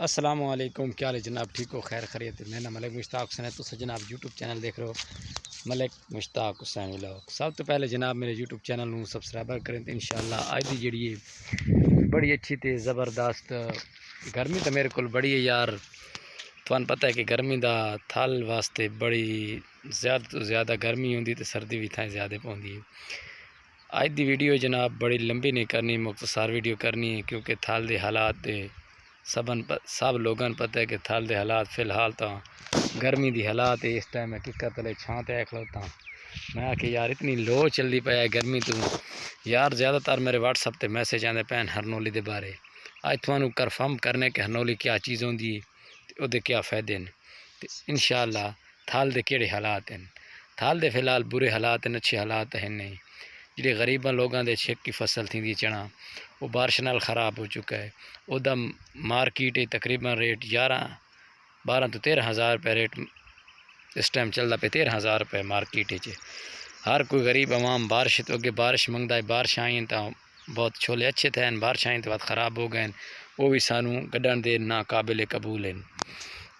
अस्सलामुअलैकुम, क्या हाल है जनाब? ठीक हो? खैर खैरियत? मैं ना मलिक मुश्ताक हुसैन है। तो जनाब यूट्यूब चैनल देख रहे हो, मलिक मुश्ताक हुसैन व्लॉग। सब तो पहले जनाब मेरे यूट्यूब चैनल में सबसक्राइबर करें तो इंशाल्लाह आज दी जी बड़ी अच्छी थी ज़बरदस्त। गर्मी तो मेरे को बड़ी है यार, तुहानू पता है कि गर्मी का थल वास्ते बड़ी ज़्यादा तो ज़्यादा गर्मी होंगी तो सर्दी भी इतना ज़्यादा पौंदी है। आज दी वीडियो जनाब बड़ी लंबी नहीं करनी, मुख्तसर वीडियो करनी है क्योंकि थल के हालात सब लोगों पता है कि थल के हालात फ़िलहाल तो गर्मी की हालात है। इस टाइम हकीकत वाले छां ते खलोता। मैं आखिर यार इतनी लो चलती पाया गर्मी तो यार ज़्यादातर मेरे व्हाट्सअप ते मैसेज आते पैन हरनौली के बारे। अज थानू कन्फर्म करने कि हरनौली क्या चीज़ होंगी तो वो क्या फ़ायदे हैं तो इंशाअल्लाह थल के केड़े हालात हैं। थल के फ़िलहाल बुरे हालात हैं, अच्छे हालात हैं नहीं। जी गरीबा लोगों के छिक की फसल थी चना वो बारिश नाल ख़राब हो चुका है। उदा मार्केट तकरीबन रेट 12 तो 13,000 रुपये रेट इस टाइम चलता पे। 13,000 रुपये मार्केट। हर कोई गरीब आवाम बारिश तो अगे बारिश मंगता है। बारिश आई तो बहुत छोले अच्छे थे, बारिश आई तो बाद ख़राब हो गए। वो भी सानू कढ़न दे नाकाबिल कबूल हैं।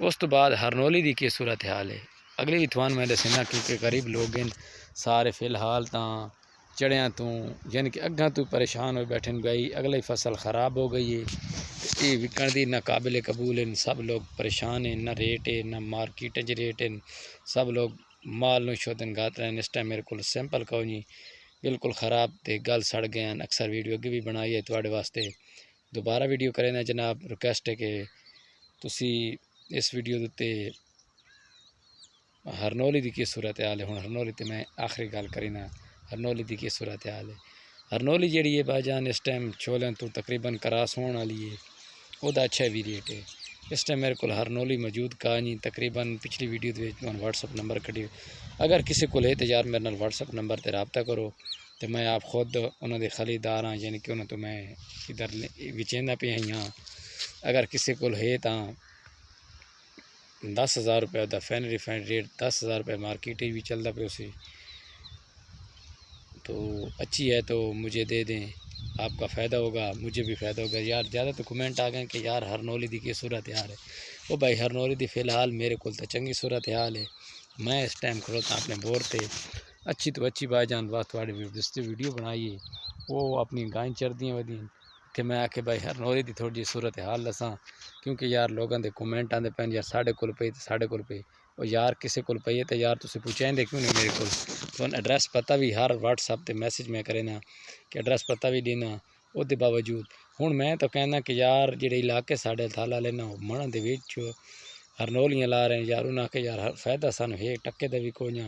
उस तो बाद हरनौली की की सूरत हाल है अगली भी थानू मैं दसना क्योंकि गरीब लोग हैं सारे फ़िलहाल तो चढ़िया तो यानी कि अग्गा तो परेशान हो बैठे गई। अगली फसल ख़राब हो गई है तो ये विकण की ना काबिल कबूल है। सब लोग परेशान हैं, ना रेट है ना मार्केट च रेट है। सब लोग माल न शोधन गाते हैं। इस टाइम मेरे को सैंपल कहो जी बिल्कुल ख़राब तो गल सड़ गए हैं। अक्सर वीडियो अगे भी बनाई है थोड़े वास्ते, दोबारा वीडियो करें ना जनाब। रिक्वेस्ट है कि तुसी इस वीडियो के उत्ते हरनौली की सूरत हाल है। हुण हरनौली तो मैं आखिरी गल करी ना, हरनौली की सूरत हाल है। हरनौली जी है भाईजान इस टाइम छोलियां तो तकरीबन क्रास होने वाली है, वह अच्छा भी रेट है। इस टाइम मेरे को हरनौली मौजूद का नहीं तकरीबन पिछली वीडियो के व्हाट्सअप नंबर कटी। अगर किसी को है तो यार मेरे नाल व्हाट्सअप नंबर पर रबता करो तो मैं आप खुद उन्होंने खरीदार हाँ, यानी कि उन्होंने तो मैं इधर विचेंदा पे हाँ। अगर किसी को है तो 10,000 रुपये का फैन रिफाइंड रेट 10,000 रुपये मार्केट भी चलता पे उसी तो अच्छी है तो मुझे दे दें, आपका फ़ायदा होगा मुझे भी फ़ायदा होगा। यार ज़्यादा तो कमेंट आ गए कि यार हरनौली की सूरत हाल है। वो भाई हरनौली की फ़िलहाल मेरे को तो चंगी सूरत हाल है। मैं इस टाइम खड़ोता अपने बोर से अच्छी तो अच्छी भाईजान बस थोड़ी वीडियो बनाई वो अपनी गाय चढ़दियाँ वधियाँ कि मैं आखे भाई हरनौली की थोड़ी जी सूरत हाल दसा क्योंकि यार लोगों के कमेंट आते पैन यार साढ़े को पे तो साढ़े को पे और यार किसी को पे तो यार तुम पूछेंगे क्यों नहीं मेरे को तो एड्रैस पता भी हर व्हाट्सअप ते मैसेज में करे ना कि एड्रैस पता भी देना। वो बावजूद हूँ मैं तो कहना कि यार जो इलाके साढ़े थाल वाले ना मन के हरनौलियाँ ला रहे हैं यार उन्हें आके यार फ़ायदा सानू है टक्के का भी कोई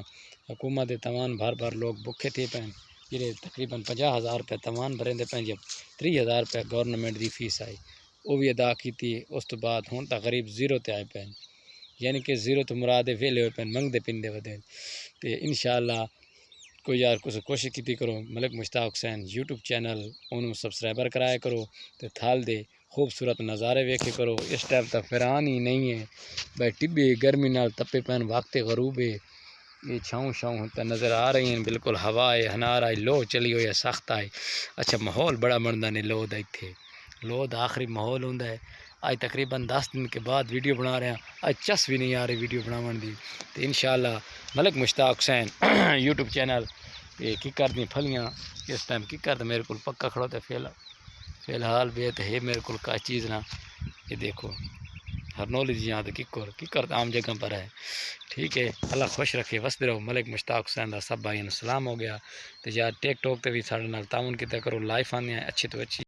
हुकूमत के तवान भर भर लोग भुखे थे पैन जे तकरीबन 50,000 रुपये तवान भरेंदे पैन जब 30,000 रुपये गौरनमेंट की फीस आई वो भी अदा की। उस तो बाद हूँ तो गरीब जीरो ते आए पैन यानी कि जीरो तो मुराद वेले हुए पैन मंगते पिंदे वधे तो इंशाअल्लाह कोई यार कुछ कोशिश की करो। मलिक मुश्ताक हुसैन यूट्यूब चैनल उन्होंने सबसक्राइबर कराया करो तो थाल दे खूबसूरत नज़ारे वेखे करो। इस टाइम तो फिरान ही नहीं है भाई टिब्बे गर्मी नाल तपे पैन वक्त गरूब है। ये छाँव छाँव तो नज़र आ रही हैं बिल्कुल हवा है हनार आई लो चली हुई है सख्त आई। अच्छा माहौल बड़ा बनता नहीं लो का इतने लो का आखिरी माहौल होंगे है। आज तकरीबन 10 दिन के बाद वीडियो बना रहे हैं। आज चस भी नहीं आ रही वीडियो बनाने की तो इंशाअल्लाह मलिक मुश्ताक हुसैन यूट्यूब चैनल पे किकर दी फलियाँ इस टाइम किकर तो मेरे को पक्का खड़ो तो फिलहाल बेत है मेरे को का चीज़ ना। ये देखो हरनौली जी यहाँ तो किकर तो आम जगह पर है। ठीक है, अल्लाह खुश रखे वसते रहो। मलिक मुश्ताक हुसैन का सब भाई सलाम हो गया तो यार टिकटॉक पर भी साढ़े नाल ताउन किया करो। लाइफ आने अच्छी तो अच्छी।